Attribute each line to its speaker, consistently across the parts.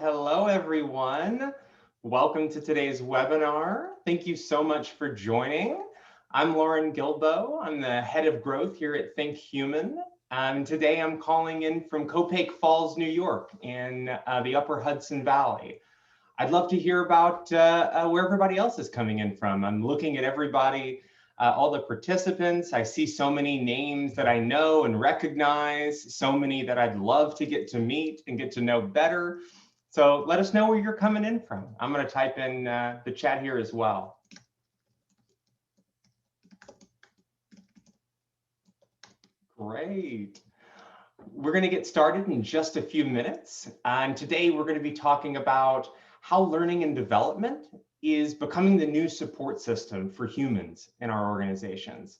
Speaker 1: Hello, everyone. Welcome to today's webinar. Thank you so much for joining. I'm Lauren Gilbo. I'm the head of growth here at ThinkHuman. Today I'm calling in from Copake Falls, New York in the upper Hudson Valley. I'd love to hear about where everybody else is coming in from. I'm looking at everybody, all the participants. I see so many names that I know and recognize, so many that I'd love to get to meet and get to know better. So let us know where you're coming in from. I'm going to type in the chat here as well. Great. We're going to get started in just a few minutes. And today we're going to be talking about how learning and development is becoming the new support system for humans in our organizations.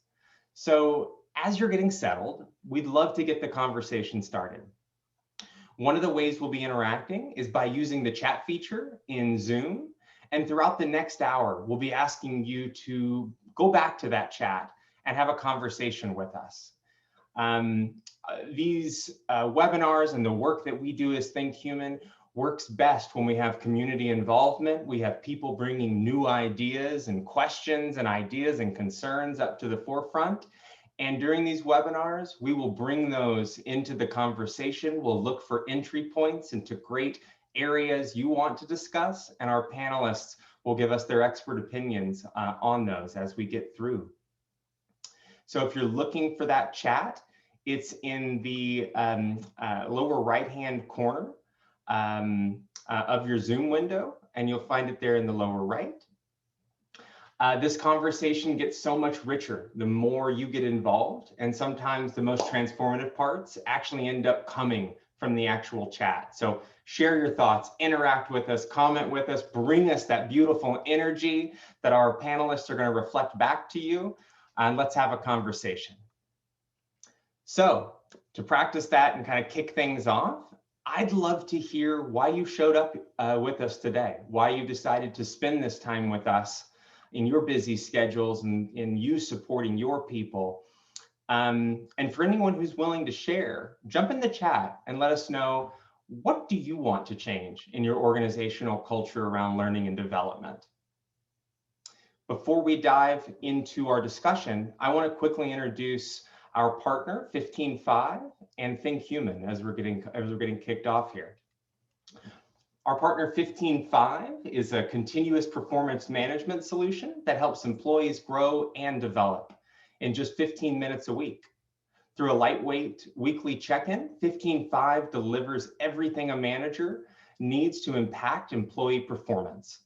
Speaker 1: So as you're getting settled, we'd love to get the conversation started. One of the ways we'll be interacting is by using the chat feature in Zoom. And throughout the next hour, we'll be asking you to go back to that chat and have a conversation with us. These webinars and the work that we do as ThinkHuman works best when we have community involvement. We have people bringing new ideas and questions and ideas and concerns up to the forefront. And during these webinars, we will bring those into the conversation. We'll look for entry points into great areas you want to discuss, and our panelists will give us their expert opinions on those as we get through. So if you're looking for that chat, it's in the lower right-hand corner of your Zoom window, and you'll find it there in the lower right. This conversation gets so much richer the more you get involved, and sometimes the most transformative parts actually end up coming from the actual chat. So share your thoughts, interact with us, comment with us, bring us that beautiful energy that our panelists are going to reflect back to you, and let's have a conversation. So to practice that and kind of kick things off, I'd love to hear why you showed up with us today, why you decided to spend this time with us in your busy schedules and in you supporting your people. And for anyone who's willing to share, jump in the chat and let us know, what do you want to change in your organizational culture around learning and development? Before we dive into our discussion, I want to quickly introduce our partner, 15Five, and ThinkHuman as we're getting kicked off here. Our partner 15Five is a continuous performance management solution that helps employees grow and develop in just 15 minutes a week. Through a lightweight weekly check-in, 15Five delivers everything a manager needs to impact employee performance.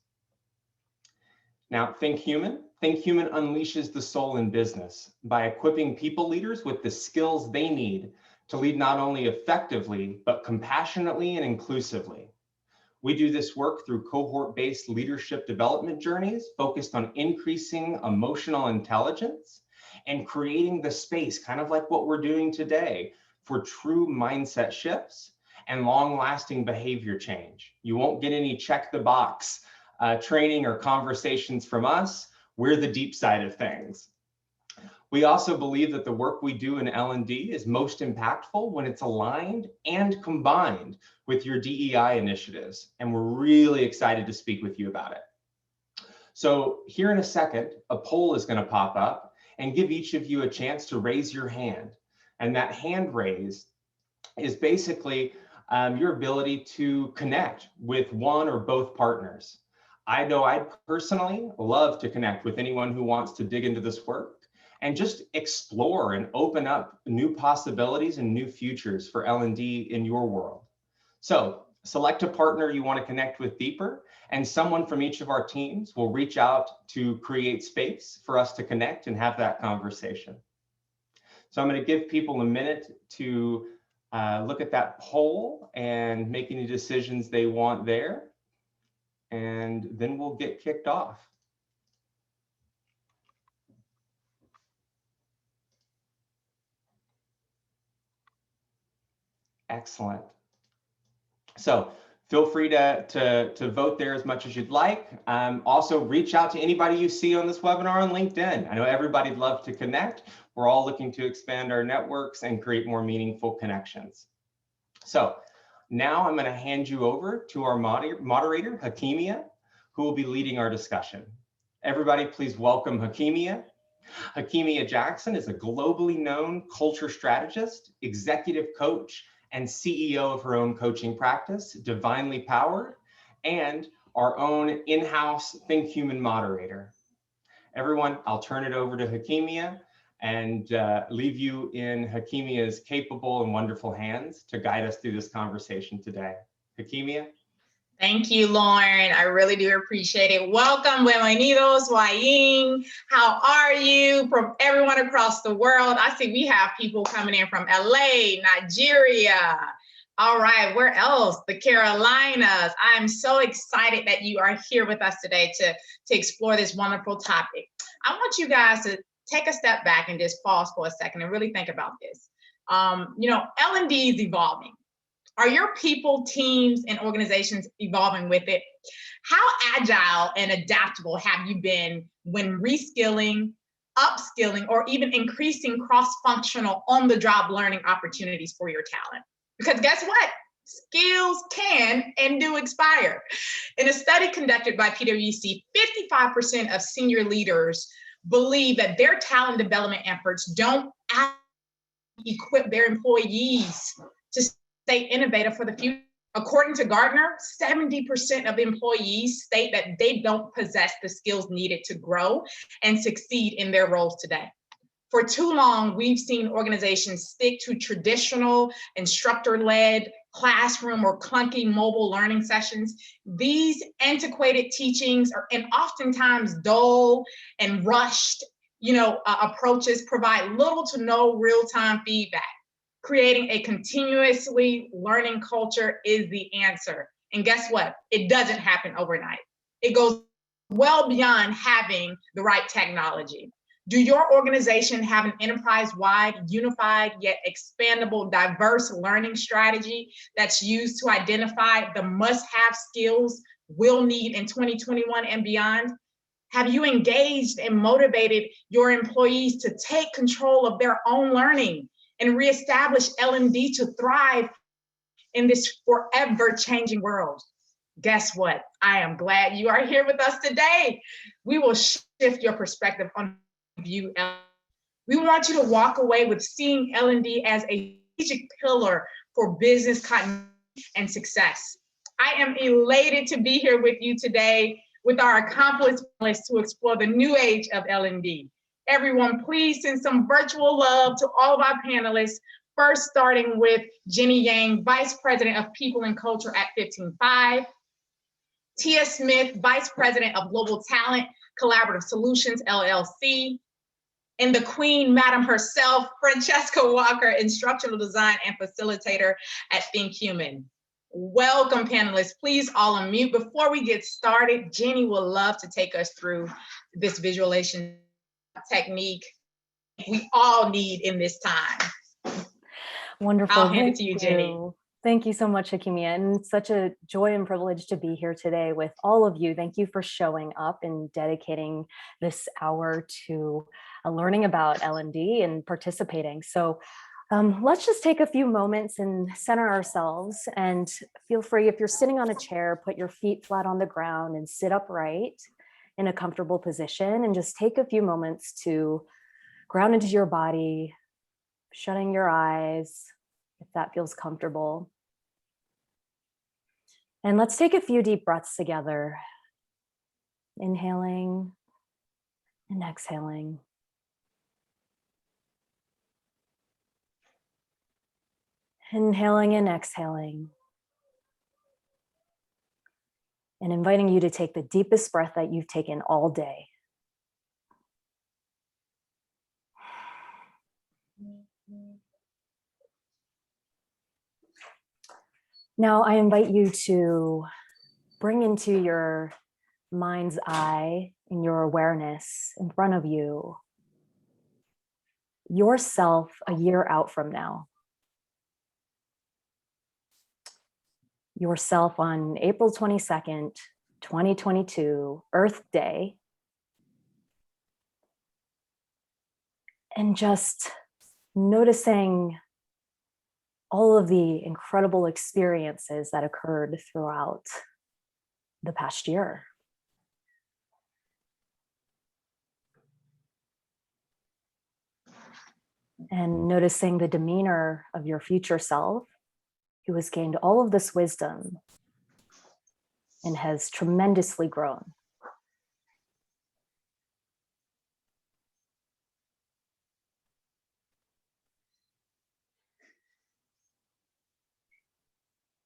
Speaker 1: Now, ThinkHuman unleashes the soul in business by equipping people leaders with the skills they need to lead not only effectively, but compassionately and inclusively. We do this work through cohort-based leadership development journeys focused on increasing emotional intelligence and creating the space, kind of like what we're doing today, for true mindset shifts and long-lasting behavior change. You won't get any check the box training or conversations from us. We're the deep side of things. We also believe that the work we do in L&D is most impactful when it's aligned and combined with your DEI initiatives, and we're really excited to speak with you about it. So here in a second, a poll is going to pop up and give each of you a chance to raise your hand, and that hand raise is basically your ability to connect with one or both partners. I know I'd personally love to connect with anyone who wants to dig into this work and just explore and open up new possibilities and new futures for L&D in your world. So select a partner you want to connect with deeper, and someone from each of our teams will reach out to create space for us to connect and have that conversation. So I'm going to give people a minute to look at that poll and make any decisions they want there, and then we'll get kicked off. Excellent. So feel free to vote there as much as you'd like. Also, reach out to anybody you see on this webinar on LinkedIn. I know everybody'd love to connect. We're all looking to expand our networks and create more meaningful connections. So Now I'm going to hand you over to our moderator, Hakimia, who will be leading our discussion. Everybody, please welcome Hakimia. Hakimia Jackson is a globally known culture strategist, executive coach, and CEO of her own coaching practice, Divinely Powered, and our own in-house ThinkHuman moderator. Everyone, I'll turn it over to Hakimia and leave you in Hakimia's capable and wonderful hands to guide us through this conversation today. Hakimia?
Speaker 2: Thank you, Lauren. I really do appreciate it. Welcome, bienvenidos, buyin. How are you? From everyone across the world. I see we have people coming in from LA, Nigeria. All right, where else? The Carolinas. I'm so excited that you are here with us today to explore this wonderful topic. I want you guys to take a step back and just pause for a second and really think about this. L&D is evolving. Are your people, teams, and organizations evolving with it? How agile and adaptable have you been when reskilling, upskilling, or even increasing cross-functional on-the-job learning opportunities for your talent? Because guess what? Skills can and do expire. In a study conducted by PwC, 55% of senior leaders believe that their talent development efforts don't equip their employees to stay innovative for the future. According to Gartner, 70% of employees state that they don't possess the skills needed to grow and succeed in their roles today. For too long, we've seen organizations stick to traditional instructor-led classroom or clunky mobile learning sessions. These antiquated teachings and oftentimes dull and rushed, approaches provide little to no real-time feedback. Creating a continuously learning culture is the answer. And guess what? It doesn't happen overnight. It goes well beyond having the right technology. Do your organization have an enterprise-wide, unified, yet expandable, diverse learning strategy that's used to identify the must-have skills we'll need in 2021 and beyond? Have you engaged and motivated your employees to take control of their own learning and reestablish L&D to thrive in this forever changing world? Guess what? I am glad you are here with us today. We will shift your perspective on view L&D. We want you to walk away with seeing L&D as a strategic pillar for business continuity and success. I am elated to be here with you today with our accomplished panelists to explore the new age of L&D. Everyone, please send some virtual love to all of our panelists. First, starting with Jenny Yang, Vice President of People and Culture at 15Five. Tia Smith, Vice President of Global Talent, Collaborative Solutions, LLC. And the Queen, Madam herself, Francesca Walker, Instructional Design and Facilitator at ThinkHuman. Welcome, panelists. Please all unmute. Before we get started, Jenny will love to take us through this visualization technique we all need in this time.
Speaker 3: Wonderful.
Speaker 2: I'll hand it to you, Jenny.
Speaker 3: Thank you so much, Hakimia. And it's such a joy and privilege to be here today with all of you. Thank you for showing up and dedicating this hour to learning about L&D and participating. So let's just take a few moments and center ourselves, and feel free, if you're sitting on a chair, put your feet flat on the ground and sit upright in a comfortable position, and just take a few moments to ground into your body, shutting your eyes, if that feels comfortable. And let's take a few deep breaths together. Inhaling and exhaling. Inhaling and exhaling. And inviting you to take the deepest breath that you've taken all day. Now I invite you to bring into your mind's eye, in your awareness in front of you, yourself a year out from now. Yourself on April 22nd, 2022, Earth Day. And just noticing all of the incredible experiences that occurred throughout the past year. And noticing the demeanor of your future self, who has gained all of this wisdom and has tremendously grown.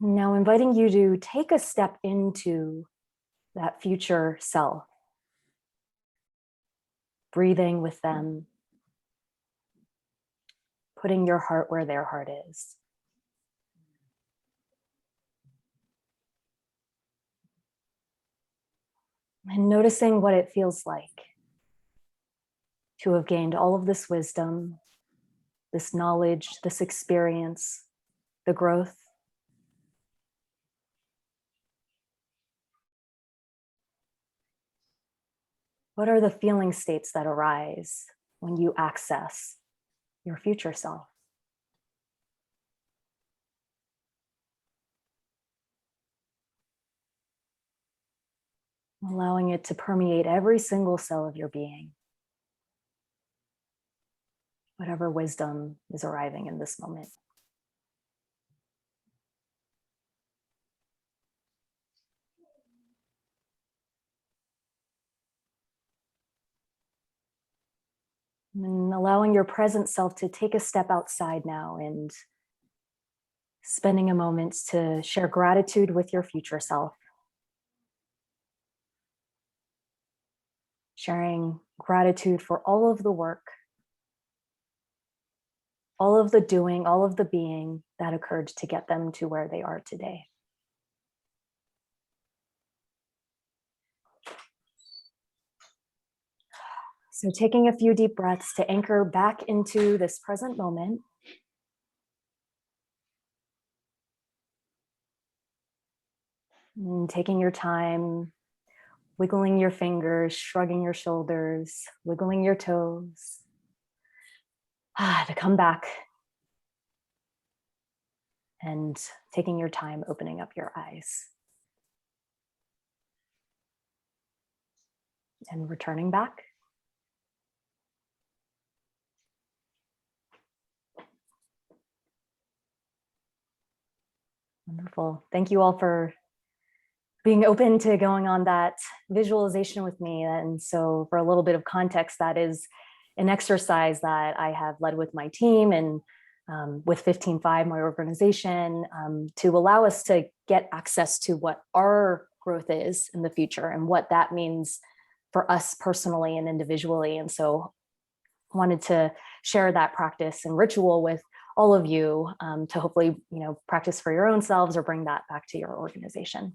Speaker 3: Now inviting you to take a step into that future self, breathing with them, putting your heart where their heart is. And noticing what it feels like to have gained all of this wisdom, this knowledge, this experience, the growth. What are the feeling states that arise when you access your future self? Allowing it to permeate every single cell of your being. Whatever wisdom is arriving in this moment. And allowing your present self to take a step outside now and spending a moment to share gratitude with your future self. Sharing gratitude for all of the work, all of the doing, all of the being that occurred to get them to where they are today. So taking a few deep breaths to anchor back into this present moment. And taking your time, wiggling your fingers, shrugging your shoulders, wiggling your toes. To come back and taking your time opening up your eyes. And returning back. Wonderful. Thank you all for being open to going on that visualization with me. And so for a little bit of context, that is an exercise that I have led with my team and with 15.5, my organization, to allow us to get access to what our growth is in the future and what that means for us personally and individually. And so I wanted to share that practice and ritual with all of you to hopefully, practice for your own selves or bring that back to your organization.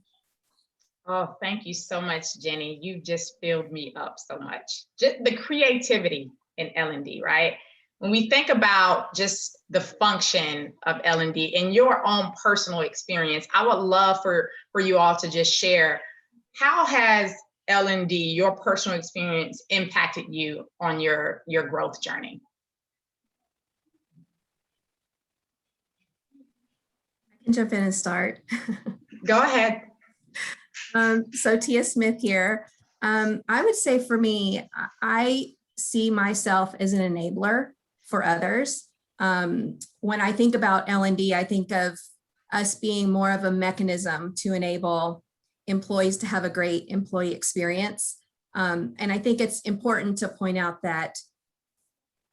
Speaker 2: Oh, thank you so much, Jenny. You just filled me up so much. Just the creativity in L&D, right? When we think about just the function of L&D in your own personal experience, I would love for you all to just share, how has L&D, your personal experience, impacted you on your growth journey?
Speaker 4: I can jump in and start.
Speaker 2: Go ahead.
Speaker 4: So Tia Smith here. I would say for me, I see myself as an enabler for others. When I think about L&D, I think of us being more of a mechanism to enable employees to have a great employee experience. And I think it's important to point out that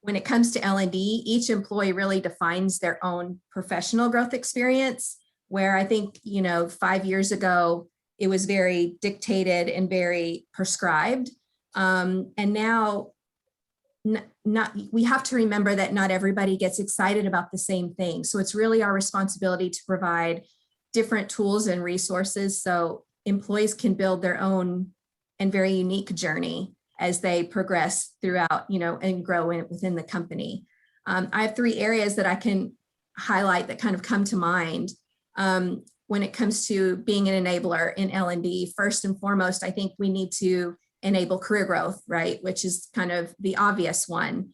Speaker 4: when it comes to L&D, each employee really defines their own professional growth experience, where I think, 5 years ago, it was very dictated and very prescribed. And now we have to remember that not everybody gets excited about the same thing. So it's really our responsibility to provide different tools and resources so employees can build their own and very unique journey as they progress throughout, and grow within the company. I have 3 areas that I can highlight that kind of come to mind. When it comes to being an enabler in L&D, first and foremost, I think we need to enable career growth, right? Which is kind of the obvious one.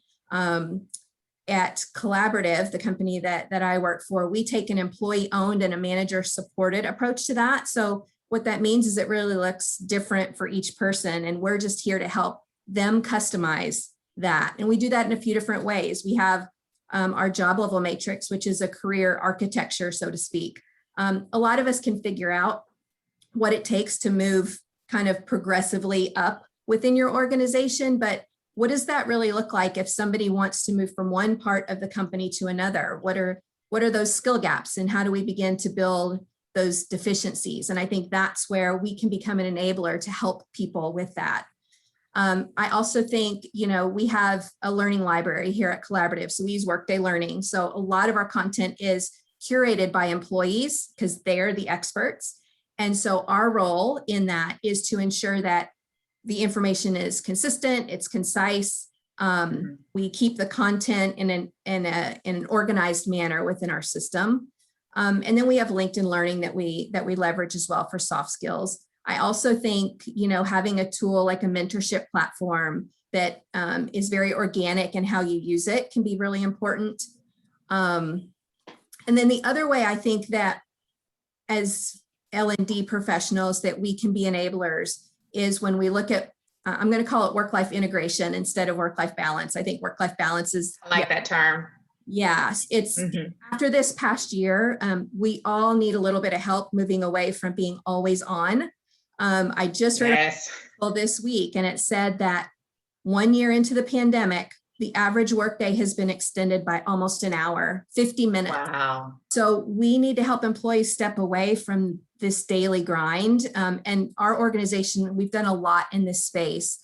Speaker 4: at Collaborative, the company that I work for, we take an employee-owned and a manager-supported approach to that. So what that means is it really looks different for each person, and we're just here to help them customize that. And we do that in a few different ways. We have our job level matrix, which is a career architecture, so to speak. A lot of us can figure out what it takes to move kind of progressively up within your organization, but what does that really look like if somebody wants to move from one part of the company to another? What are those skill gaps, and how do we begin to build those deficiencies? And I think that's where we can become an enabler to help people with that. I also think, we have a learning library here at Collaborative. So we use Workday Learning. So a lot of our content is curated by employees because they're the experts. And so our role in that is to ensure that the information is consistent, it's concise. We keep the content in an organized manner within our system. And then we have LinkedIn Learning that we leverage as well for soft skills. I also think, having a tool like a mentorship platform that is very organic in how you use it can be really important. And then the other way I think that as L&D professionals that we can be enablers is when we look at, I'm going to call it work-life integration instead of work-life balance. I think work-life balance is—
Speaker 2: I like that term.
Speaker 4: Yes, it's after this past year, we all need a little bit of help moving away from being always on. I just read an article this week, and it said that 1 year into the pandemic, the average workday has been extended by almost an hour, 50 minutes.
Speaker 2: Wow.
Speaker 4: So we need to help employees step away from this daily grind. And our organization, we've done a lot in this space.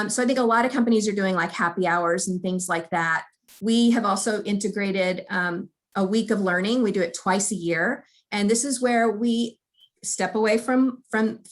Speaker 4: So I think a lot of companies are doing like happy hours and things like that. We have also integrated a week of learning. We do it twice a year. And this is where we step away from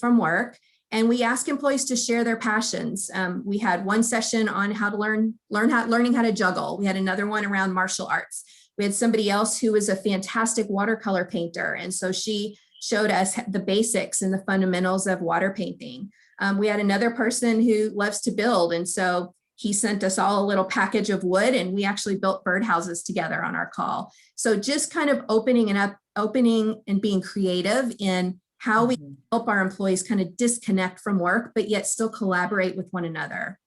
Speaker 4: work, and we ask employees to share their passions. We had one session on how to learning how to juggle. We had another one around martial arts. We had somebody else who was a fantastic watercolor painter. And so she showed us the basics and the fundamentals of water painting. We had another person who loves to build. And so he sent us all a little package of wood, and we actually built birdhouses together on our call. So just kind of opening and being creative in how we help our employees kind of disconnect from work, but yet still collaborate with one another.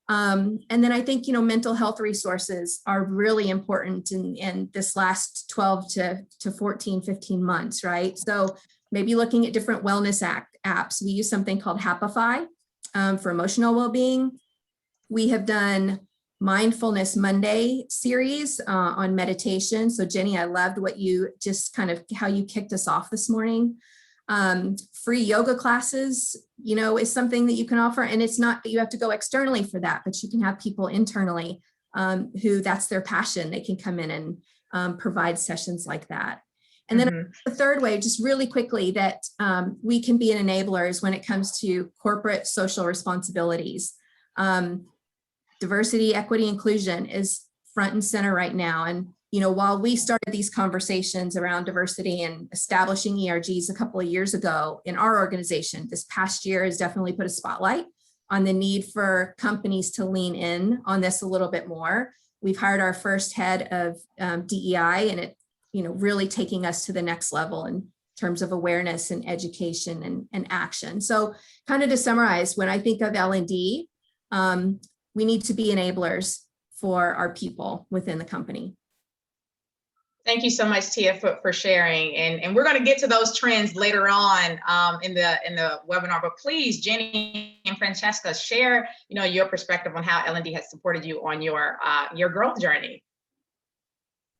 Speaker 4: And then I think, mental health resources are really important in this last 12 to 14, 15 months, right? So maybe looking at different wellness apps. We use something called Happify for emotional well-being. We have done Mindfulness Monday series on meditation. So Jenny, I loved what you how you kicked us off this morning. Free yoga classes, is something that you can offer. And it's not that you have to go externally for that, but you can have people internally who that's their passion. They can come in and provide sessions like that. And then the third way, just really quickly, that we can be an enabler is when it comes to corporate social responsibilities. Diversity, equity, inclusion is front and center right now. And, while we started these conversations around diversity and establishing ERGs a couple of years ago in our organization, this past year has definitely put a spotlight on the need for companies to lean in on this a little bit more. We've hired our first head of DEI, and it, really taking us to the next level in terms of awareness and education and action. So kind of to summarize, when I think of L&D, we need to be enablers for our people within the company.
Speaker 2: Thank you so much, Tia, for sharing. And we're going to get to those trends later on in the webinar. But please, Jenny and Francesca, share your perspective on how L&D has supported you on your growth journey.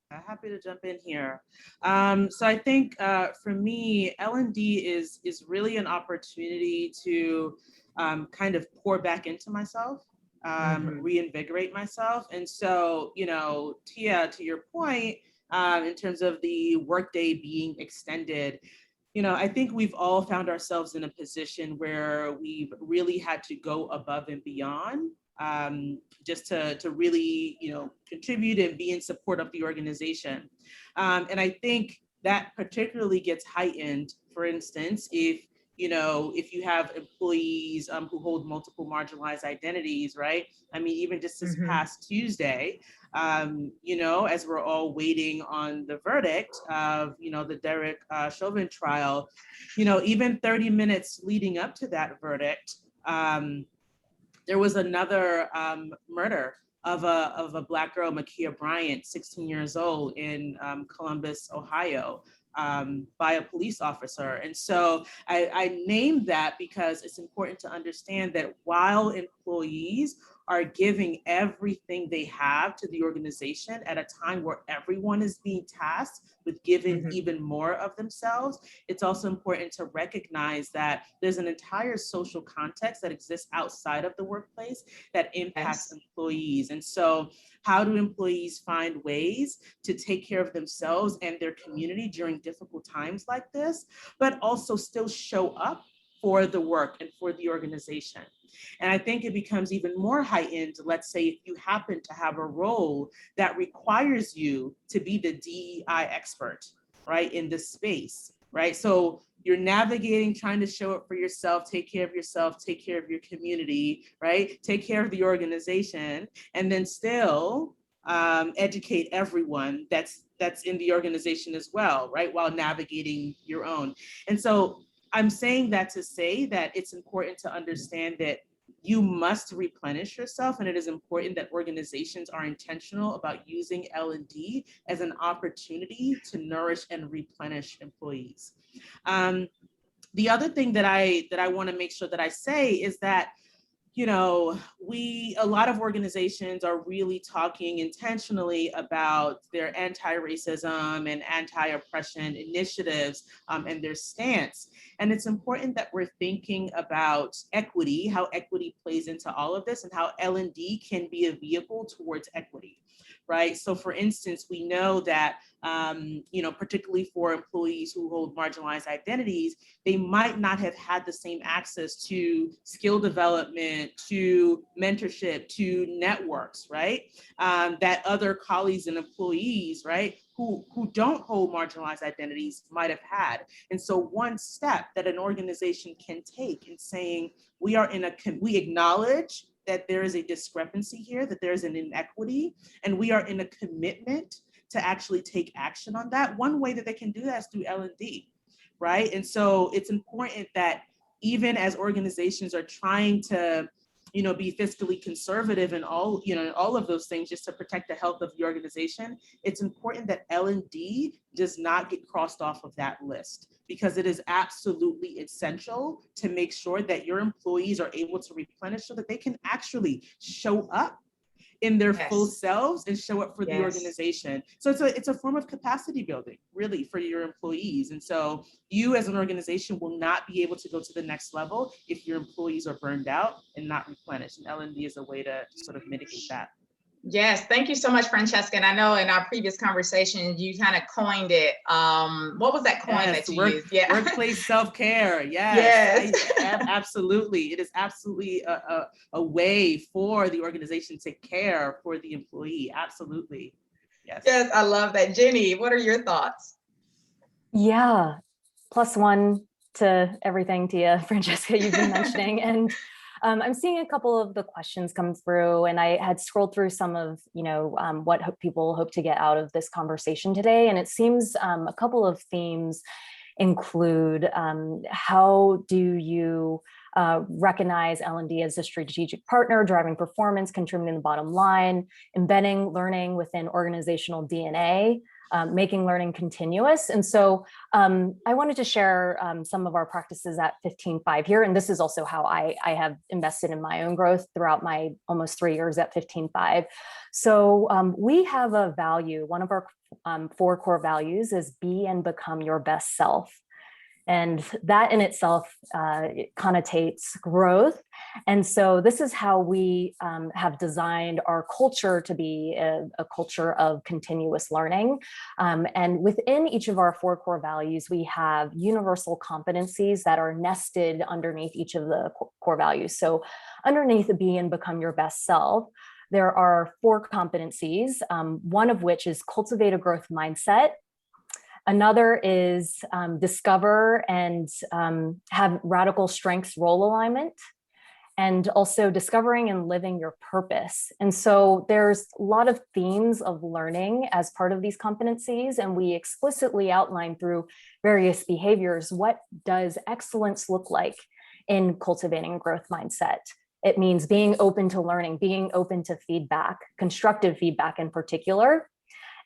Speaker 5: Happy to jump in here. So I think for me, L&D is really an opportunity to kind of pour back into myself, reinvigorate myself. And so, Tia, to your point, in terms of the workday being extended, I think we've all found ourselves in a position where we've really had to go above and beyond just to really, contribute and be in support of the organization. And I think that particularly gets heightened, for instance, if if you have employees who hold multiple marginalized identities, right? I mean, even just this past Tuesday, as we're all waiting on the verdict of, the Derek Chauvin trial, even 30 minutes leading up to that verdict, there was another murder of a Black girl, Ma'Khia Bryant, 16 years old, in Columbus, Ohio, by a police officer. And so I named that because it's important to understand that while employees are giving everything they have to the organization at a time where everyone is being tasked with giving even more of themselves, it's also important to recognize that there's an entire social context that exists outside of the workplace that impacts employees. And so how do employees find ways to take care of themselves and their community during difficult times like this, but also still show up for the work and for the organization? And I think it becomes even more heightened, let's say, if you happen to have a role that requires you to be the DEI expert, right, in this space, right? So you're navigating, trying to show up for yourself, take care of your community, right? Take care of the organization, and then still educate everyone that's in the organization as well, right? While navigating your own. And so I'm saying that to say that it's important to understand that you must replenish yourself, and it is important that organizations are intentional about using L&D as an opportunity to nourish and replenish employees. The other thing that I want to make sure that I say is that a lot of organizations are really talking intentionally about their anti-racism and anti-oppression initiatives and their stance. And it's important that we're thinking about equity, how equity plays into all of this, and how L&D can be a vehicle towards equity, right? So for instance, we know that, particularly for employees who hold marginalized identities, they might not have had the same access to skill development, to mentorship, to networks, right? That other colleagues and employees, right, who don't hold marginalized identities might have had. And so one step that an organization can take in saying, we acknowledge that there is a discrepancy here, that there is an inequity, and we are in a commitment to actually take action on that. One way that they can do that is through L&D, right? And so it's important that even as organizations are trying to, be fiscally conservative and all of those things just to protect the health of the organization, it's important that L&D does not get crossed off of that list, because it is absolutely essential to make sure that your employees are able to replenish so that they can actually show up in their full selves and show up for the organization. So it's a form of capacity building, really, for your employees. And so you as an organization will not be able to go to the next level if your employees are burned out and not replenished. And L&D is a way to sort of mitigate that.
Speaker 2: Yes, thank you so much, Francesca. And I know in our previous conversation, you kind of coined it. What was that coin that you used? Yeah.
Speaker 5: Workplace self-care. Yes. Absolutely. It is absolutely a way for the organization to care for the employee. Absolutely.
Speaker 2: Yes, I love that. Jenny, what are your thoughts?
Speaker 3: Yeah, +1 to everything, Tia, Francesca, you've been mentioning. And I'm seeing a couple of the questions come through, and I had scrolled through some of, what people hope to get out of this conversation today. And it seems a couple of themes include how do you recognize L&D as a strategic partner, driving performance, contributing to the bottom line, embedding learning within organizational DNA, making learning continuous. And so I wanted to share some of our practices at 15.5 here. And this is also how I have invested in my own growth throughout my almost 3 years at 15.5. So we have a value. One of our 4 core values is be and become your best self. And that in itself connotates growth. And so this is how we have designed our culture to be a culture of continuous learning. And within each of our 4 core values, we have universal competencies that are nested underneath each of the core values. So underneath be and become your best self, there are 4 competencies, one of which is cultivate a growth mindset. Another is discover and have radical strengths role alignment, and also discovering and living your purpose. And so there's a lot of themes of learning as part of these competencies, and we explicitly outline through various behaviors, what does excellence look like in cultivating a growth mindset? It means being open to learning, being open to feedback, constructive feedback in particular.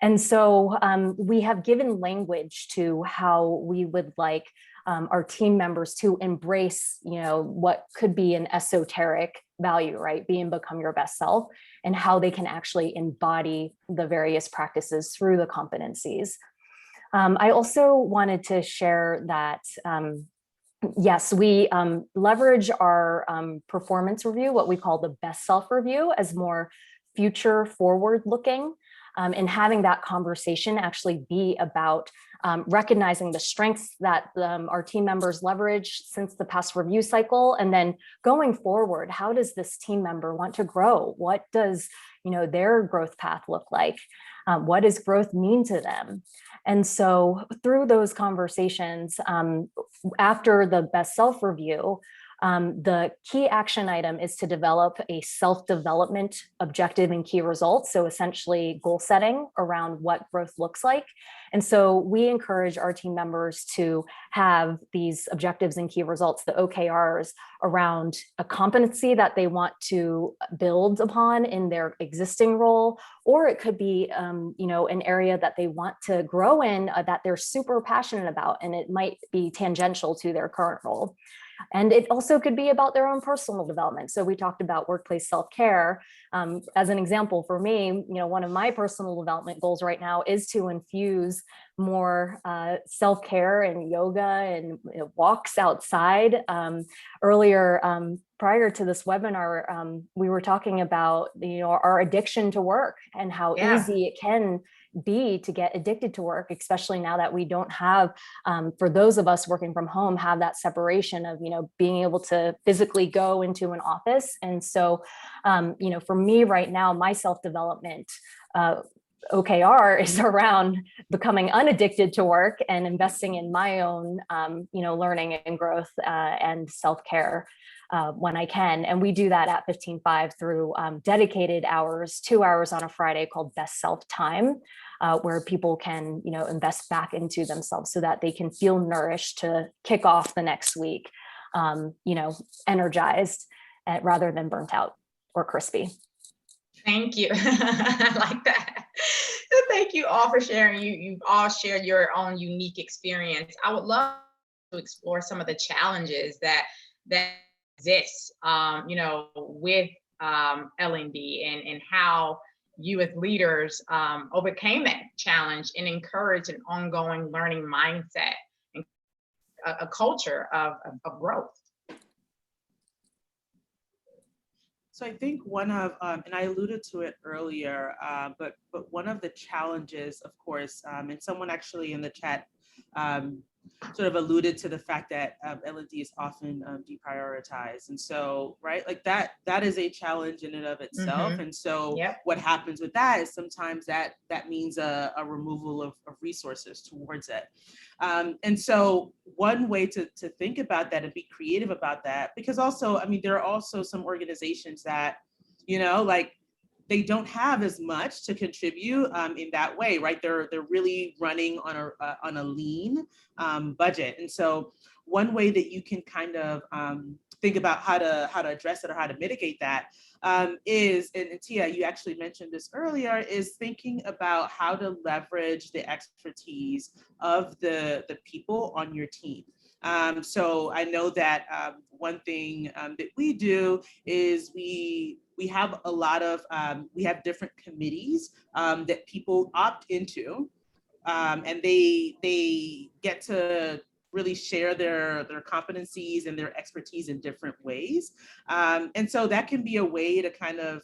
Speaker 3: And so we have given language to how we would like our team members to embrace, what could be an esoteric value, right? Be and become your best self, and how they can actually embody the various practices through the competencies. I also wanted to share that, yes, we leverage our performance review, what we call the best self review, as more future forward looking. And having that conversation actually be about recognizing the strengths that our team members leverage since the past review cycle, and then going forward, how does this team member want to grow? What does their growth path look like? What does growth mean to them? And so through those conversations, after the best self review, the key action item is to develop a self-development objective and key results. So essentially goal setting around what growth looks like. And so we encourage our team members to have these objectives and key results, the OKRs, around a competency that they want to build upon in their existing role, or it could be, an area that they want to grow in that they're super passionate about, and it might be tangential to their current role. And it also could be about their own personal development. So we talked about workplace self-care. As an example, for me, one of my personal development goals right now is to infuse more self-care and yoga and walks outside. Earlier, prior to this webinar, we were talking about our addiction to work and how easy it can be to get addicted to work, especially now that we don't have, for those of us working from home, have that separation of, being able to physically go into an office. And so, for me right now, my self-development OKR is around becoming unaddicted to work and investing in my own, learning and growth and self-care when I can. And we do that at 15.5 through dedicated hours, 2 hours on a Friday called Best Self Time, where people can, invest back into themselves so that they can feel nourished to kick off the next week, energized rather than burnt out or crispy.
Speaker 2: Thank you. I like that. Thank you all for sharing. You've all shared your own unique experience. I would love to explore some of the challenges that exists, with L&D and how you as leaders overcame that challenge and encourage an ongoing learning mindset and a culture of growth.
Speaker 5: So I think one of, and I alluded to it earlier, but one of the challenges, of course, and someone actually in the chat sort of alluded to the fact that L&D is often deprioritized. And so, right, like that is a challenge in and of itself. And so what happens with that is sometimes that means a removal of resources towards it. And so one way to think about that and be creative about that, because also, I mean, there are also some organizations that, like they don't have as much to contribute in that way, right? They're really running on a lean budget. And so one way that you can kind of think about how to address it or how to mitigate that is, and Tia, you actually mentioned this earlier, is thinking about how to leverage the expertise of the people on your team. So I know that one thing that we do is we have a lot of, we have different committees that people opt into, and they get to really share their competencies and their expertise in different ways. And so that can be a way to kind of,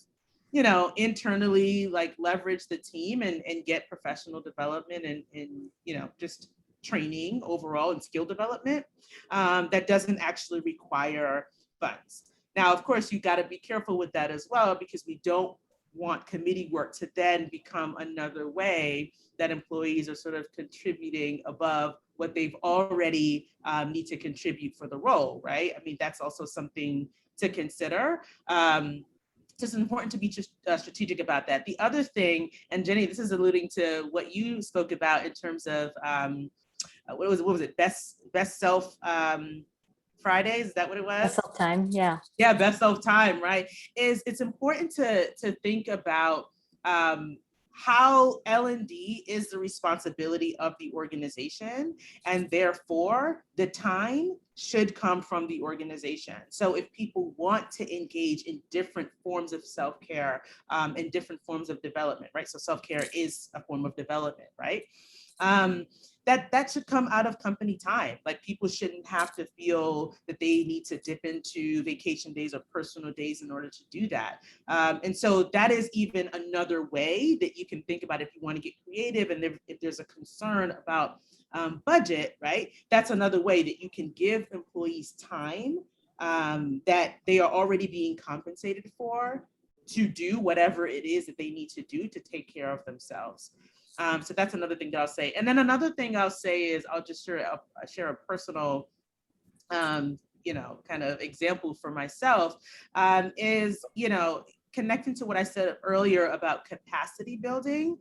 Speaker 5: internally like leverage the team and get professional development and just training overall and skill development that doesn't actually require funds. Now, of course, you got to be careful with that as well, because we don't want committee work to then become another way that employees are sort of contributing above what they've already need to contribute for the role, right? I mean, that's also something to consider. It's important to be strategic about that. The other thing, and Jenny, this is alluding to what you spoke about in terms of what was it? Best self Fridays. Is that what it was?
Speaker 3: Best self time. Yeah.
Speaker 5: Yeah, best self time. Right. It's important to think about how L&D is the responsibility of the organization, and therefore the time should come from the organization. So if people want to engage in different forms of self-care and different forms of development, right? So self-care is a form of development, right? That should come out of company time. Like, people shouldn't have to feel that they need to dip into vacation days or personal days in order to do that. And so that is even another way that you can think about if you want to get creative, and if there's a concern about budget, right? That's another way that you can give employees time that they are already being compensated for to do whatever it is that they need to do to take care of themselves. So that's another thing that I'll say. And then another thing I'll say is I'll just share a personal, kind of example for myself is, connecting to what I said earlier about capacity building,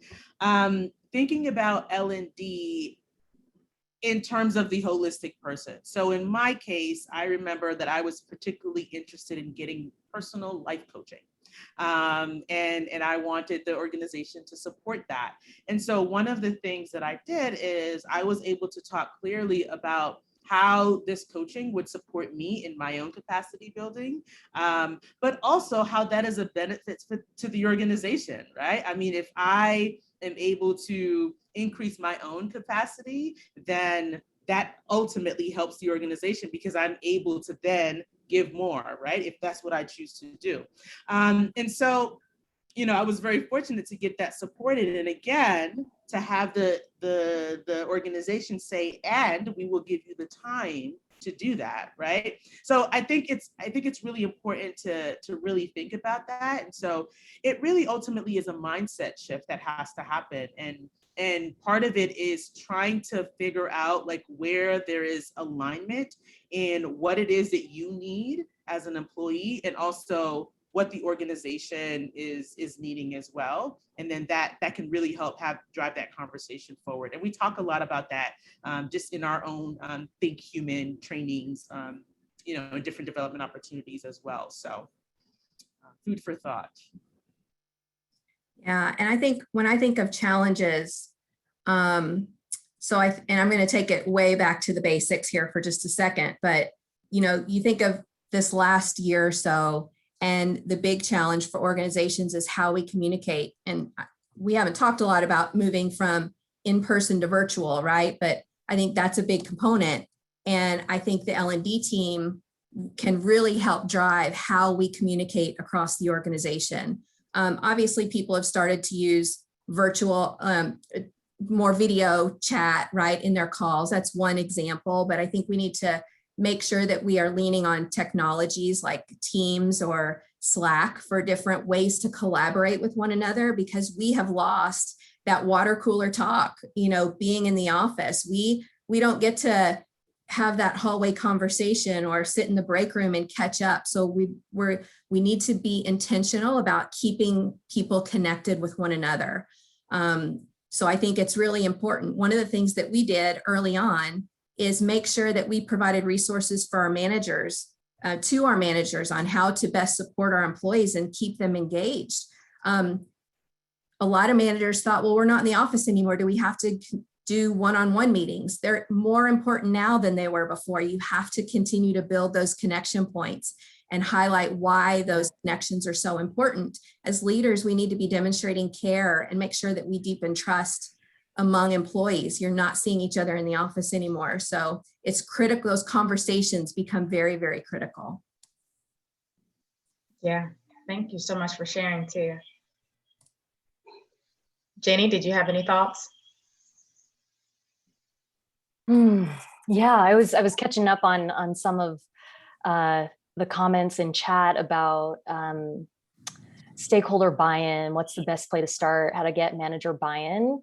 Speaker 5: thinking about L&D in terms of the holistic person. So in my case, I remember that I was particularly interested in getting personal life coaching. And I wanted the organization to support that. And so one of the things that I did is I was able to talk clearly about how this coaching would support me in my own capacity building, but also how that is a benefit to the organization, right? I mean, if I am able to increase my own capacity, then that ultimately helps the organization because I'm able to then give more, right? If that's what I choose to do. And so, I was very fortunate to get that supported. And again, to have the organization say, and we will give you the time to do that, right? So I think it's really important to really think about that. And so it really ultimately is a mindset shift that has to happen. And part of it is trying to figure out like where there is alignment in what it is that you need as an employee, and also what the organization is needing as well. And then that can really help drive that conversation forward. And we talk a lot about that just in our own ThinkHuman trainings, and different development opportunities as well. So food for thought.
Speaker 4: Yeah, and I think when I think of challenges, and I'm going to take it way back to the basics here for just a second, but you think of this last year or so, and the big challenge for organizations is how we communicate. And we haven't talked a lot about moving from in-person to virtual, right? But I think that's a big component. And I think the L&D team can really help drive how we communicate across the organization. Obviously, people have started to use virtual, more video chat, right, in their calls. That's one example, but I think we need to make sure that we are leaning on technologies like Teams or Slack for different ways to collaborate with one another, because we have lost that water cooler talk, being in the office. We don't get to have that hallway conversation or sit in the break room and catch up. So we need to be intentional about keeping people connected with one another. So I think it's really important. One of the things that we did early on is make sure that we provided resources for our managers, to our managers, on how to best support our employees and keep them engaged. A lot of managers thought, well, we're not in the office anymore. Do we have to do one-on-one meetings? They're more important now than they were before. You have to continue to build those connection points and highlight why those connections are so important. As leaders, we need to be demonstrating care and make sure that we deepen trust among employees. You're not seeing each other in the office anymore. So it's critical. Those conversations become very, very critical.
Speaker 2: Yeah, thank you so much for sharing too. Jenny, did you have any thoughts?
Speaker 3: Yeah, I was catching up on some of the comments in chat about stakeholder buy-in, what's the best place to start, how to get manager buy-in.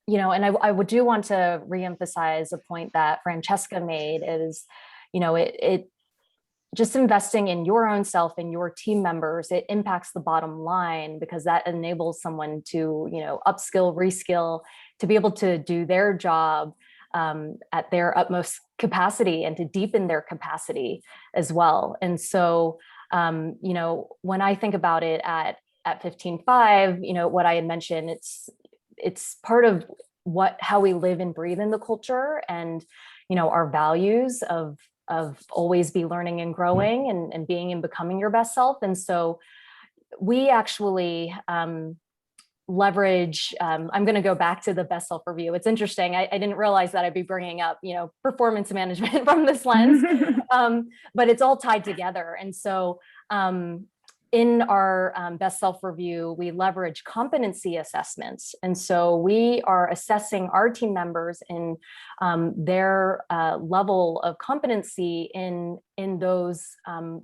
Speaker 3: You know, and I do want to reemphasize a point that Francesca made is, you know, it just investing in your own self and your team members, it impacts the bottom line because that enables someone to, you know, upskill, reskill, to be able to do their job at their utmost capacity and to deepen their capacity as well. And so, you know, when I think about it at 15.5, you know, what I had mentioned, it's part of how we live and breathe in the culture, and, you know, our values of always be learning and growing and being and becoming your best self. And so we actually leverage, I'm going to go back to the best self review. It's interesting. I didn't realize that I'd be bringing up, you know, performance management from this lens, but it's all tied together. And so in our best self review, we leverage competency assessments. And so we are assessing our team members in their level of competency in those,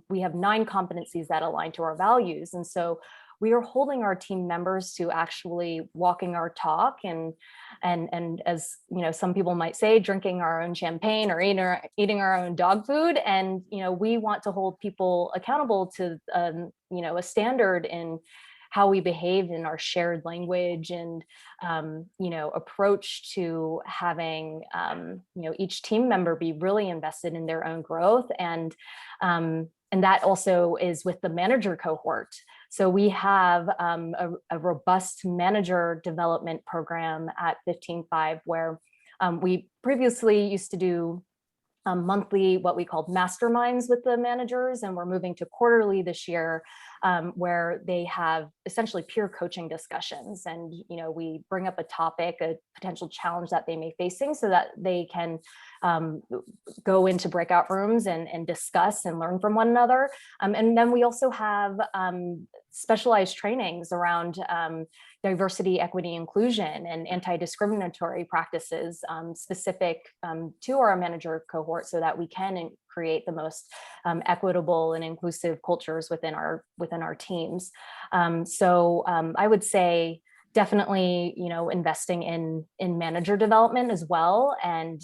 Speaker 3: we have 9 competencies that align to our values. And so we are holding our team members to actually walking our talk and as you know, some people might say, drinking our own champagne or eating our own dog food. And you know, we want to hold people accountable to you know, a standard in how we behave in our shared language and you know, approach to having you know, each team member be really invested in their own growth. And that also is with the manager cohort. So we have a robust manager development program at 15.5 where we previously used to do monthly, what we called masterminds with the managers, and we're moving to quarterly this year, where they have essentially peer coaching discussions. And, you know, we bring up a topic, a potential challenge that they may be facing so that they can go into breakout rooms and discuss and learn from one another. And then we also have specialized trainings around diversity, equity, inclusion, and anti-discriminatory practices specific to our manager cohort so that we can create the most equitable and inclusive cultures within our teams. So I would say definitely, you know, investing in manager development as well. And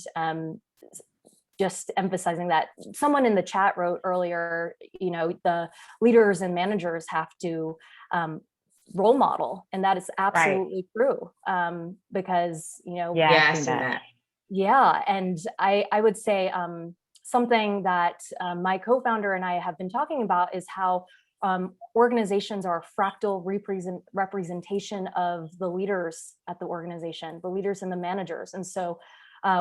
Speaker 3: just emphasizing that someone in the chat wrote earlier, you know, the leaders and managers have to role model, and that is absolutely true. Because, you know, yeah, and I would say something that my co-founder and I have been talking about is how organizations are a fractal representation of the leaders at the organization, the leaders and the managers. And so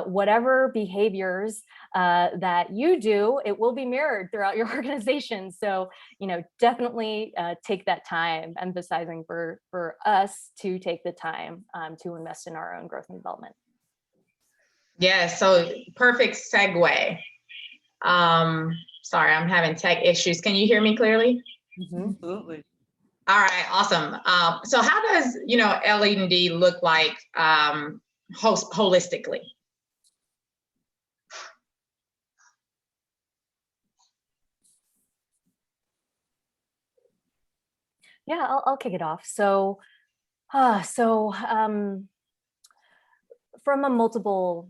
Speaker 3: whatever behaviors that you do, it will be mirrored throughout your organization. So, you know, definitely take that time, emphasizing for us to take the time to invest in our own growth and development.
Speaker 2: Yeah, so perfect segue. Sorry, I'm having tech issues. Can you hear me clearly?
Speaker 3: Mm-hmm.
Speaker 5: Absolutely.
Speaker 2: All right, awesome. So how does, you know, L&D look like holistically?
Speaker 3: Yeah, I'll kick it off. So, from multiple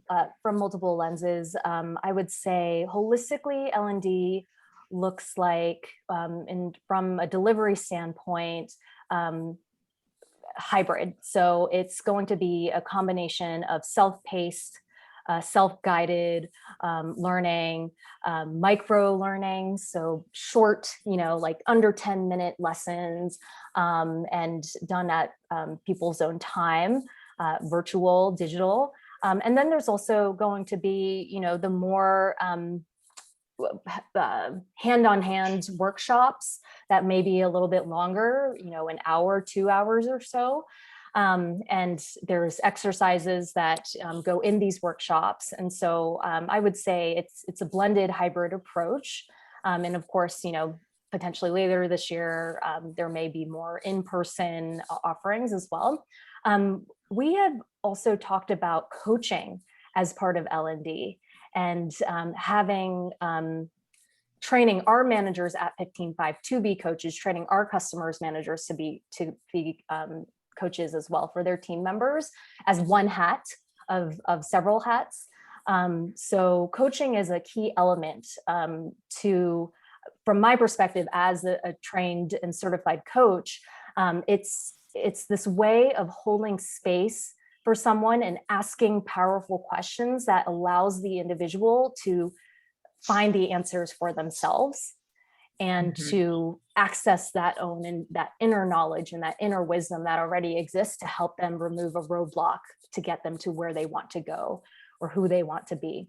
Speaker 3: lenses, I would say holistically, L&D looks like, from a delivery standpoint, hybrid. So it's going to be a combination of self-paced, self-guided learning, micro learning, so short, you know, like under 10-minute lessons, and done at people's own time, virtual, digital. And then there's also going to be, you know, the more hand-on-hand workshops that may be a little bit longer, you know, an hour, 2 hours or so. And there's exercises that go in these workshops. And so I would say it's a blended hybrid approach. And of course, you know, potentially later this year, there may be more in-person offerings as well. We have also talked about coaching as part of L&D and having training our managers at 15.5 to be coaches, training our customers managers to be coaches as well for their team members as one hat of several hats. So coaching is a key element from my perspective as a trained and certified coach. It's this way of holding space for someone and asking powerful questions that allows the individual to find the answers for themselves and to access that own and that inner knowledge and that inner wisdom that already exists to help them remove a roadblock to get them to where they want to go or who they want to be.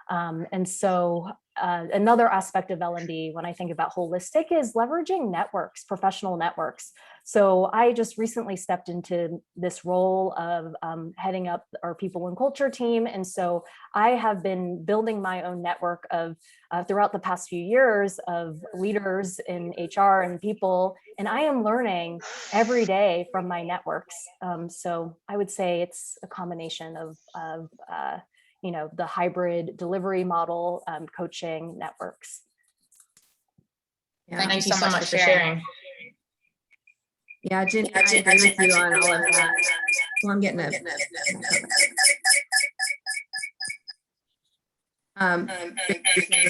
Speaker 3: And so another aspect of L&D when I think about holistic is leveraging networks, professional networks. So I just recently stepped into this role of heading up our people and culture team. And so I have been building my own network of throughout the past few years of leaders in HR and people, and I am learning every day from my networks. So I would say it's a combination of the hybrid delivery model, coaching networks.
Speaker 4: Yeah.
Speaker 2: Thank you so much for sharing.
Speaker 4: Yeah, Jen, I agree with you on all of that. Well, I'm getting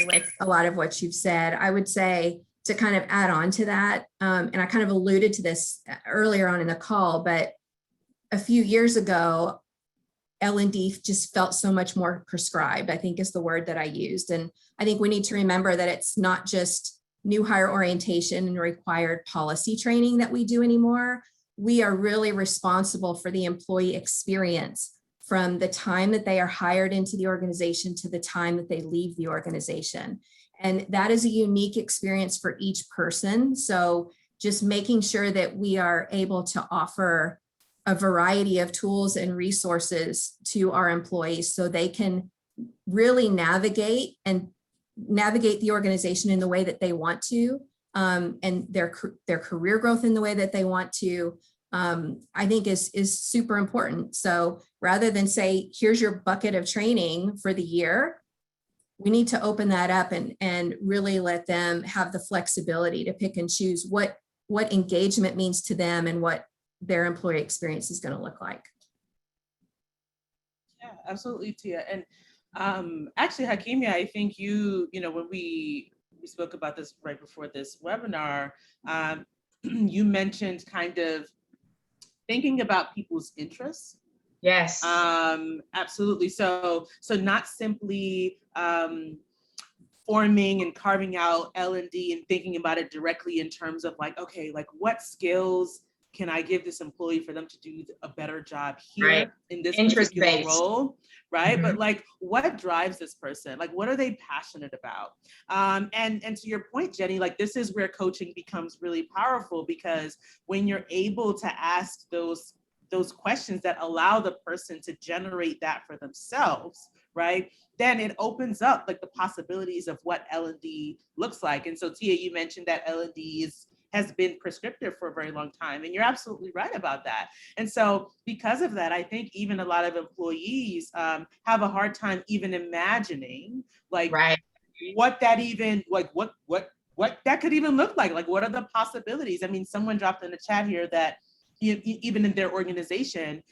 Speaker 4: with a lot of what you've said. I would say to kind of add on to that, and I kind of alluded to this earlier on in the call, but a few years ago, L&D just felt so much more prescribed, I think is the word that I used. And I think we need to remember that it's not just new hire orientation and required policy training that we do anymore. We are really responsible for the employee experience from the time that they are hired into the organization to the time that they leave the organization. And that is a unique experience for each person. So just making sure that we are able to offer a variety of tools and resources to our employees so they can really navigate the organization in the way that they want to, and their career growth in the way that they want to, I think is super important. So rather than say, here's your bucket of training for the year, we need to open that up and really let them have the flexibility to pick and choose what engagement means to them and what their employee experience is going to look like.
Speaker 5: Yeah, absolutely, Tia. And actually, Hakimia, I think when we spoke about this right before this webinar, you mentioned kind of thinking about people's interests.
Speaker 2: Yes.
Speaker 5: Absolutely. So not simply forming and carving out L&D and thinking about it directly in terms of like, okay, like what skills can I give this employee for them to do a better job here in this particular role, right? But like, what drives this person? Like, what are they passionate about? And to your point, Jenny, like this is where coaching becomes really powerful, because when you're able to ask those questions that allow the person to generate that for themselves, right? Then it opens up like the possibilities of what L&D looks like. And so Tia, you mentioned that L&D has been prescriptive for a very long time. And you're absolutely right about that. And so because of that, I think even a lot of employees have a hard time even imagining like what that even, like what that could even look like. Like, what are the possibilities? I mean, someone dropped in the chat here that even in their organization,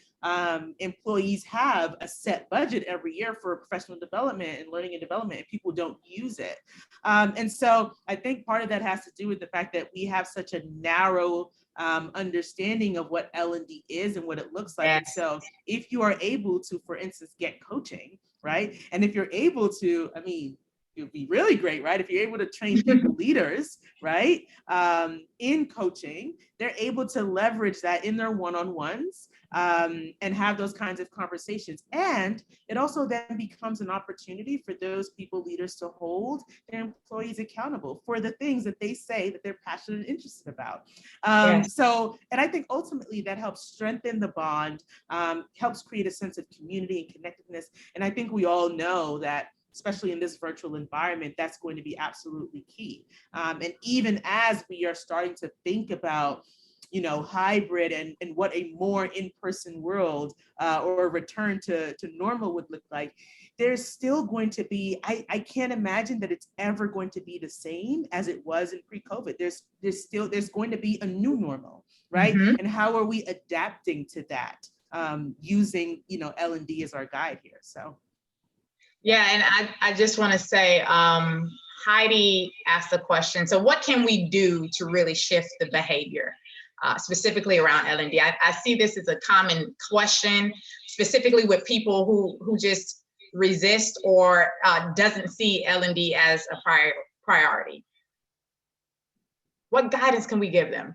Speaker 5: employees have a set budget every year for professional development and learning and development, and people don't use it. And so I think part of that has to do with the fact that we have such a narrow understanding of what L&D is and what it looks like. And so if you are able to, for instance, get coaching, right? And if you're able to, I mean, it would be really great, right? If you're able to train people leaders, right? In coaching, they're able to leverage that in their one-on-ones and have those kinds of conversations. And it also then becomes an opportunity for those people leaders to hold their employees accountable for the things that they say that they're passionate and interested about. So, and I think ultimately that helps strengthen the bond, helps create a sense of community and connectedness. And I think we all know that, especially in this virtual environment, that's going to be absolutely key. And even as we are starting to think about, hybrid and what a more in-person world or a return to normal would look like, there's still going to be, I can't imagine that it's ever going to be the same as it was in pre-COVID. There's going to be a new normal, right?
Speaker 2: Mm-hmm.
Speaker 5: And how are we adapting to that using, L&D as our guide here, so.
Speaker 2: Yeah, and I just want to say, Heidi asked the question, so what can we do to really shift the behavior, specifically around L&D? I see this as a common question, specifically with people who just resist or doesn't see L&D as a priority. What guidance can we give them?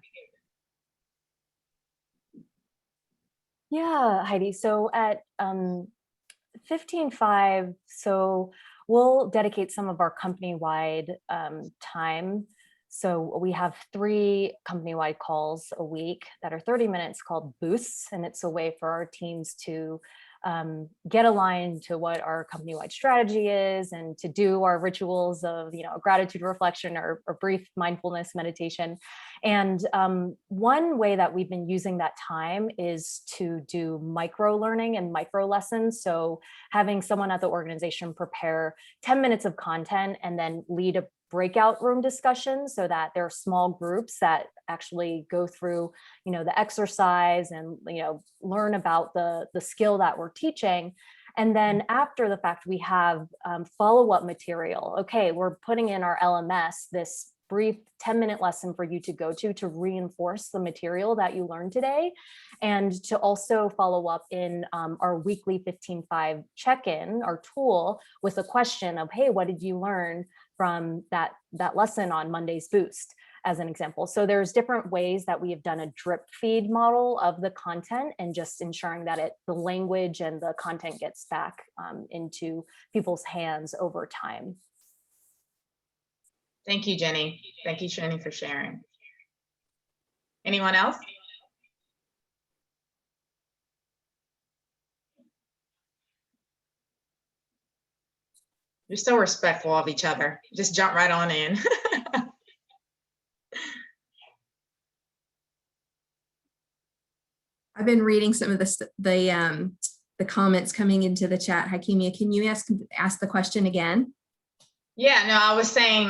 Speaker 3: Yeah, Heidi, so at 15.5, so we'll dedicate some of our company-wide time. So we have 3 company-wide calls a week that are 30 minutes called boosts, and it's a way for our teams to get aligned to what our company-wide strategy is and to do our rituals of, gratitude reflection or brief mindfulness meditation. And one way that we've been using that time is to do micro learning and micro lessons. So having someone at the organization prepare 10 minutes of content and then lead a breakout room discussion so that there are small groups that actually go through, the exercise and, learn about the skill that we're teaching. And then after the fact, we have follow-up material. Okay, we're putting in our LMS, this brief 10-minute lesson for you to go to reinforce the material that you learned today, and to also follow up in our weekly 15.5 check-in, our tool, with a question of, hey, what did you learn from that lesson on Monday's boost, as an example. So there's different ways that we have done a drip feed model of the content and just ensuring that the language and the content gets back into people's hands over time.
Speaker 2: Thank you, Jenny. Thank you, Jenny, for sharing. Anyone else? You're so respectful of each other. Just jump right on in.
Speaker 4: I've been reading some of the comments coming into the chat. Hakimia, can you ask the question again?
Speaker 2: Yeah, no, I was saying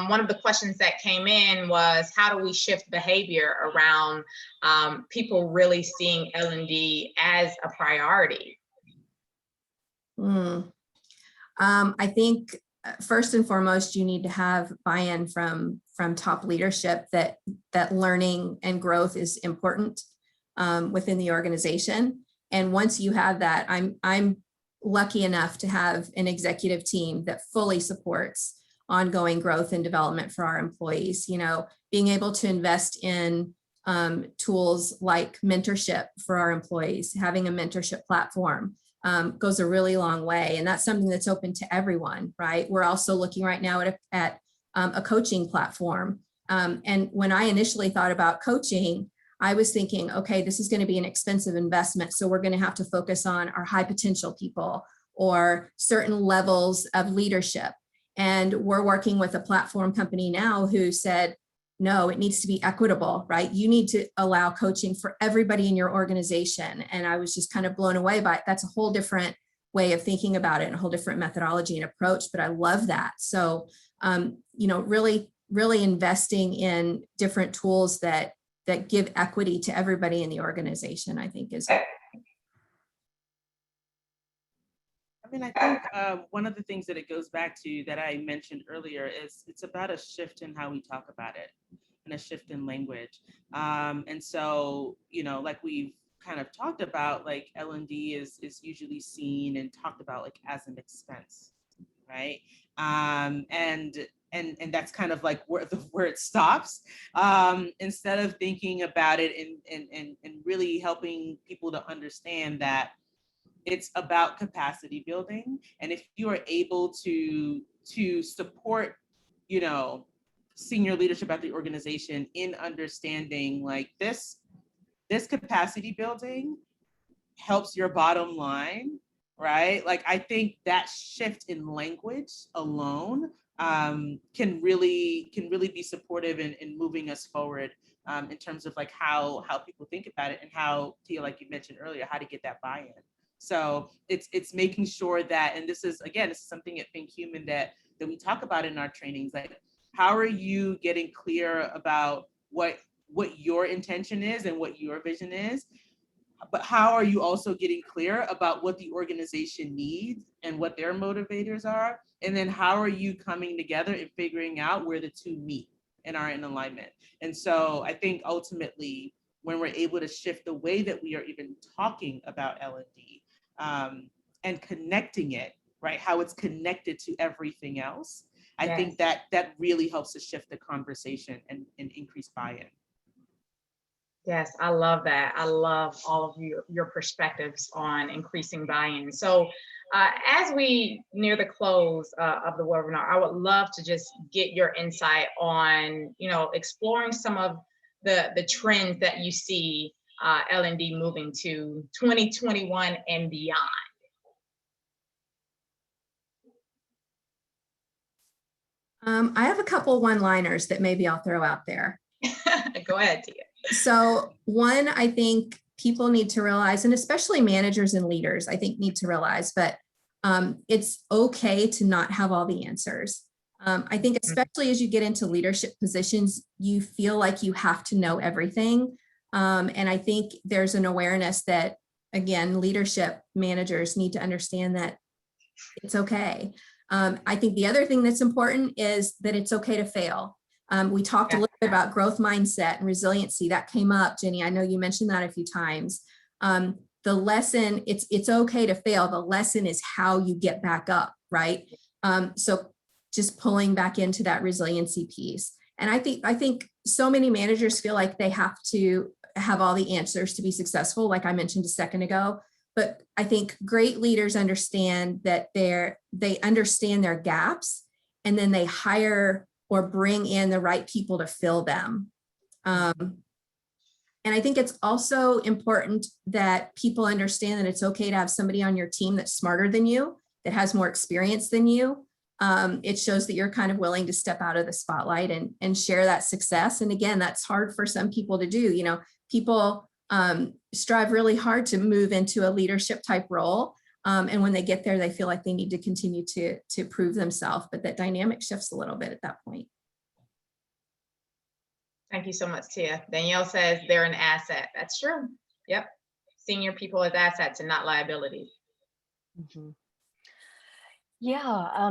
Speaker 2: one of the questions that came in was, how do we shift behavior around people really seeing L&D as a priority?
Speaker 4: I think first and foremost, you need to have buy-in from top leadership that learning and growth is important within the organization. And once you have that, I'm lucky enough to have an executive team that fully supports ongoing growth and development for our employees. Being able to invest in tools like mentorship for our employees, having a mentorship platform goes a really long way. And that's something that's open to everyone, right? We're also looking right now at a coaching platform. And when I initially thought about coaching, I was thinking, okay, this is going to be an expensive investment. So we're going to have to focus on our high potential people or certain levels of leadership. And we're working with a platform company now who said, no, it needs to be equitable, right? You need to allow coaching for everybody in your organization. And I was just kind of blown away by it. That's a whole different way of thinking about it and a whole different methodology and approach, but I love that. So, really investing in different tools that give equity to everybody in the organization, I think is.
Speaker 5: I think one of the things that it goes back to that I mentioned earlier is it's about a shift in how we talk about it and a shift in language. And so, like we've kind of talked about, like L&D is usually seen and talked about like as an expense, right? And that's kind of like where it stops, instead of thinking about it and really helping people to understand that it's about capacity building. And if you are able to support, senior leadership at the organization in understanding like this capacity building helps your bottom line, right? Like, I think that shift in language alone can really be supportive in moving us forward in terms of like how people think about it, and how, Tia, like you mentioned earlier, how to get that buy-in. So it's making sure that, and this is something at ThinkHuman that we talk about in our trainings, like how are you getting clear about what your intention is and what your vision is, but how are you also getting clear about what the organization needs and what their motivators are? And then how are you coming together and figuring out where the two meet and are in alignment? And so I think ultimately, when we're able to shift the way that we are even talking about L&D and connecting it, right, how it's connected to everything else, I think that really helps to shift the conversation and increase buy-in.
Speaker 2: Yes, I love that. I love all of your perspectives on increasing buy-in. So as we near the close of the webinar, I would love to just get your insight on, exploring some of the trends that you see L&D moving to 2021 and beyond.
Speaker 4: I have a couple one-liners that maybe I'll throw out there.
Speaker 2: Go ahead, Tia.
Speaker 4: So one, I think people need to realize, and especially managers and leaders, I think need to realize, but it's okay to not have all the answers. I think especially as you get into leadership positions, you feel like you have to know everything. And I think there's an awareness that, again, leadership managers need to understand that it's okay. I think the other thing that's important is that it's okay to fail. We talked a little bit about growth mindset and resiliency. That came up, Jenny. I know you mentioned that a few times. The lesson, it's okay to fail. The lesson is how you get back up, right? So just pulling back into that resiliency piece. And I think so many managers feel like they have to have all the answers to be successful, like I mentioned a second ago. But I think great leaders understand that they understand their gaps, and then they hire or bring in the right people to fill them. And I think it's also important that people understand that it's okay to have somebody on your team that's smarter than you, that has more experience than you. It shows that you're kind of willing to step out of the spotlight and share that success. And again, that's hard for some people to do. People strive really hard to move into a leadership type role. And when they get there, they feel like they need to continue to prove themselves, but that dynamic shifts a little bit at that point.
Speaker 2: Thank you so much, Tia. Danielle says they're an asset. That's true. Yep. Senior people as assets and not liabilities.
Speaker 3: Mm-hmm. Yeah,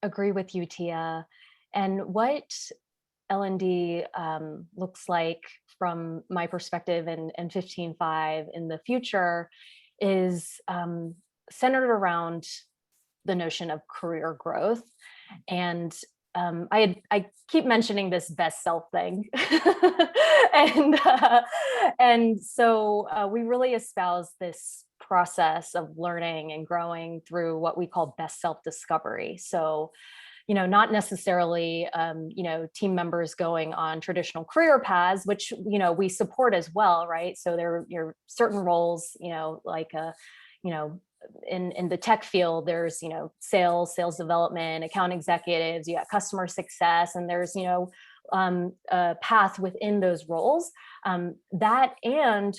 Speaker 3: agree with you, Tia. And what L&D looks like from my perspective and 15.5 in the future is centered around the notion of career growth. And I keep mentioning this best self thing. and so we really espouse this process of learning and growing through what we call best self discovery. So, not necessarily, team members going on traditional career paths, which, we support as well, right? So there are certain roles, like, in the tech field, there's, sales development, account executives, you got customer success, and there's, a path within those roles. And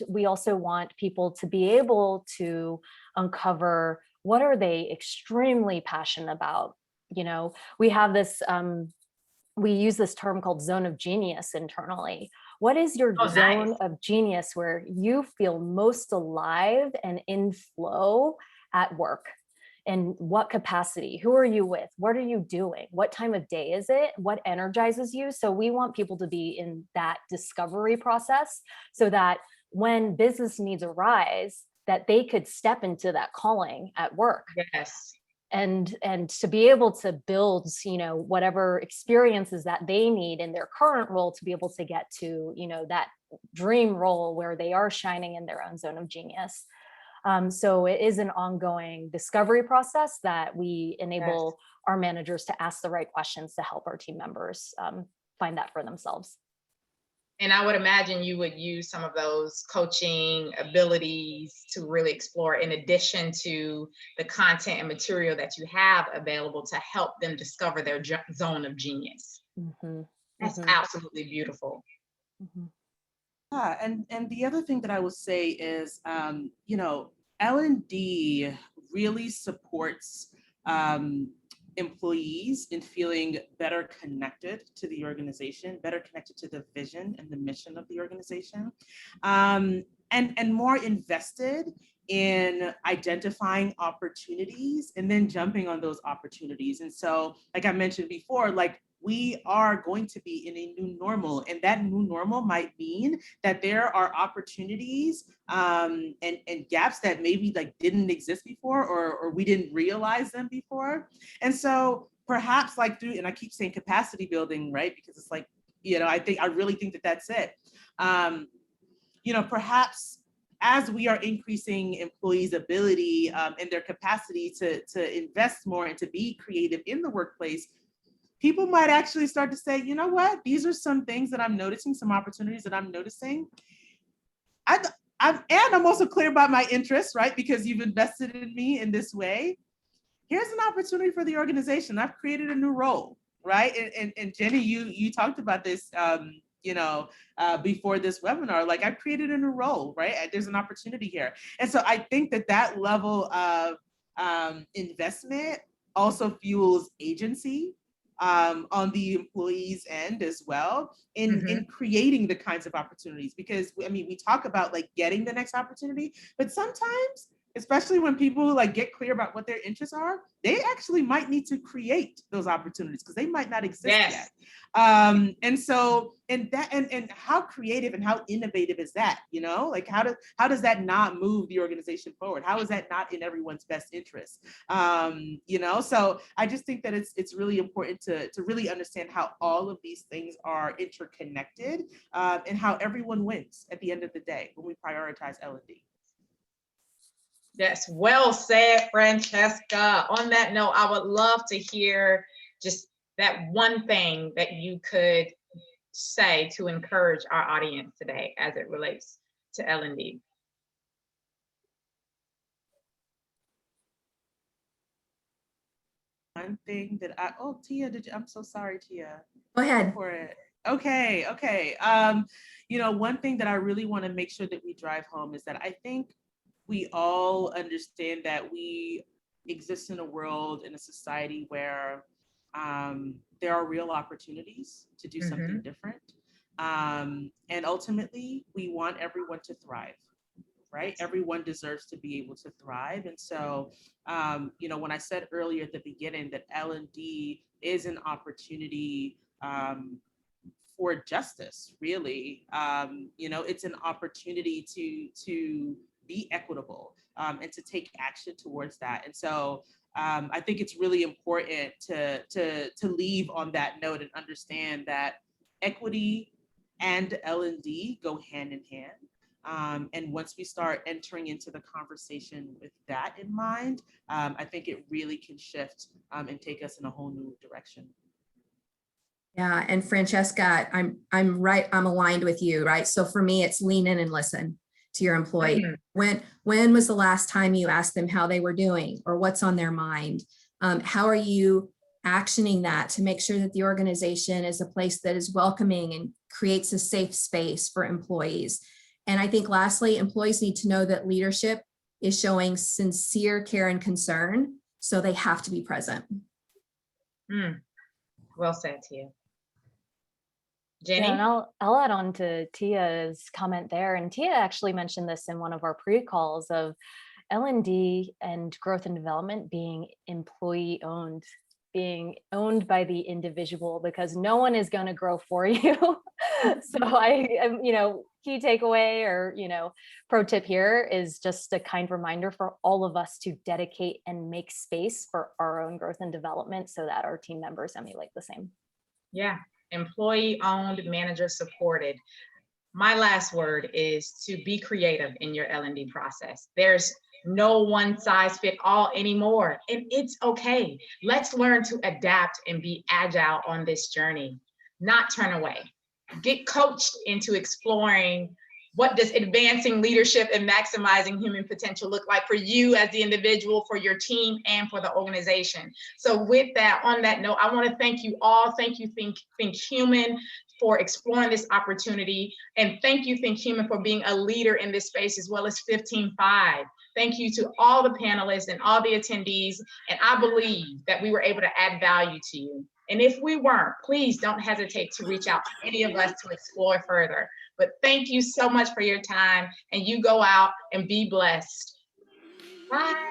Speaker 3: we also want people to be able to uncover what are they extremely passionate about. We have this, we use this term called zone of genius internally. What is your zone of genius where you feel most alive and in flow at work? In what capacity? Who are you with? What are you doing? What time of day is it? What energizes you? So we want people to be in that discovery process so that when business needs arise, that they could step into that calling at work.
Speaker 2: Yes.
Speaker 3: And to be able to build, whatever experiences that they need in their current role to be able to get to, that dream role where they are shining in their own zone of genius. So it is an ongoing discovery process that we enable our managers to ask the right questions to help our team members find that for themselves.
Speaker 2: And I would imagine you would use some of those coaching abilities to really explore, in addition to the content and material that you have available to help them discover their zone of genius.
Speaker 3: Mm-hmm.
Speaker 2: That's
Speaker 3: Mm-hmm.
Speaker 2: absolutely beautiful.
Speaker 3: Mm-hmm.
Speaker 5: Yeah, and the other thing that I would say is, you know, L&D really supports employees in feeling better connected to the organization, better connected to the vision and the mission of the organization, and more invested in identifying opportunities and then jumping on those opportunities. And so, like I mentioned before, like, we are going to be in a new normal, and that new normal might mean that there are opportunities and gaps that maybe like didn't exist before, or we didn't realize them before. And so perhaps like through, and I keep saying capacity building, right? Because it's like, you know, I really think that that's it. You know, perhaps as we are increasing employees' ability and their capacity to invest more and to be creative in the workplace, people might actually start to say, you know what, these are some things that I'm noticing, some opportunities that I'm noticing. And I'm also clear about my interests, right? Because you've invested in me in this way. Here's an opportunity for the organization. I've created a new role, right? And Jenny, you talked about this, you know, before this webinar. Like, I've created a new role, right? There's an opportunity here. And so I think that that level of investment also fuels agency on the employees' end as well in creating the kinds of opportunities. Because I mean, we talk about like getting the next opportunity, but sometimes, especially when people like get clear about what their interests are, they actually might need to create those opportunities because they might not exist yet. And so, and how creative and how innovative is that? You know, like how does that not move the organization forward? How is that not in everyone's best interest? You know, so I just think that it's really important to really understand how all of these things are interconnected and how everyone wins at the end of the day when we prioritize L&D.
Speaker 2: That's well said, Francesca. On that note, I would love to hear just that one thing that you could say to encourage our audience today as it relates to L&D.
Speaker 5: One thing that Tia, I'm so sorry, Tia.
Speaker 4: Go ahead.
Speaker 5: For it. Okay. You know, one thing that I really want to make sure that we drive home is that I think we all understand that we exist in a world, in a society where there are real opportunities to do something different. And ultimately, we want everyone to thrive, right? Everyone deserves to be able to thrive. And so, you know, when I said earlier at the beginning that L&D is an opportunity for justice, really, you know, it's an opportunity to be equitable and to take action towards that. And so I think it's really important to leave on that note and understand that equity and L&D go hand in hand. And once we start entering into the conversation with that in mind, I think it really can shift and take us in a whole new direction.
Speaker 4: Yeah, and Francesca, I'm right. I'm aligned with you, right? So for me, it's lean in and listen to your employee. When was the last time you asked them how they were doing or what's on their mind? How are you actioning that to make sure that the organization is a place that is welcoming and creates a safe space for employees? And I think lastly, employees need to know that leadership is showing sincere care and concern, so they have to be present.
Speaker 2: Well said, Tia. Jenny?
Speaker 3: Yeah, and I'll add on to Tia's comment there. And Tia actually mentioned this in one of our pre-calls of L&D and growth and development being employee owned, being owned by the individual, because no one is going to grow for you. So you know, key takeaway or, you know, pro tip here is just a kind reminder for all of us to dedicate and make space for our own growth and development so that our team members emulate the same.
Speaker 2: Yeah. Employee owned, manager supported. My last word is to be creative in your L&D process. There's no one size fit all anymore, and it's okay. Let's learn to adapt and be agile on this journey, not turn away. get coached into exploring what does advancing leadership and maximizing human potential look like for you as the individual, for your team, and for the organization. So with that, on that note, I want to thank you all. Thank you, ThinkHuman, for exploring this opportunity. And thank you, ThinkHuman, for being a leader in this space, as well as 15-5. Thank you to all the panelists and all the attendees. And I believe that we were able to add value to you. And if we weren't, please don't hesitate to reach out to any of us to explore further. But thank you so much for your time, and you go out and be blessed. Bye.